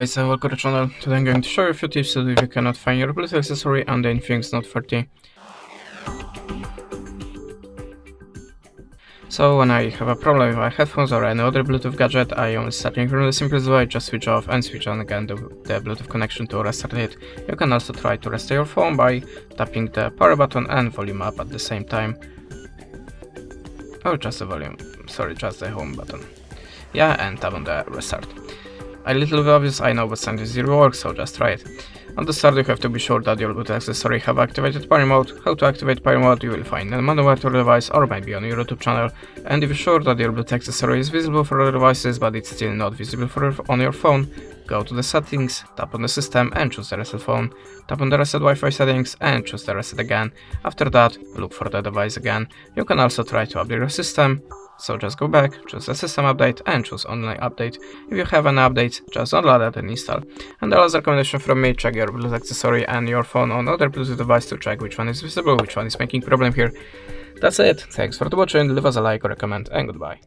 Guys, welcome to the channel. Today I'm going to show you a few tips so that you cannot find your Bluetooth accessory on the Infinix Note 30. So when I have a problem with my headphones or any other Bluetooth gadget, I only starting from the simplest way, just switch off and switch on again the Bluetooth connection to restart it. You can also try to restart your phone by tapping the power button and volume up at the same time. Or just the home button. Yeah, and tap on the restart. A little bit obvious, I know, but sometimes it works, so just try it. On the start, you have to be sure that your Bluetooth accessory have activated Party Mode. How to activate Party Mode you will find in the manual to your device or maybe on your YouTube channel. And if you're sure that your Bluetooth accessory is visible for other devices but it's still not visible on your phone, go to the settings, tap on the system and choose the reset phone. Tap on the reset Wi-Fi settings and choose the reset again. After that, look for the device again. You can also try to update your system. So just go back, choose the system update and choose online update. If you have any updates, just download it and install. And the last recommendation from me, check your Bluetooth accessory and your phone on other Bluetooth device to check which one is visible, which one is making problem here. That's it, thanks for watching, leave us a like or a comment and goodbye.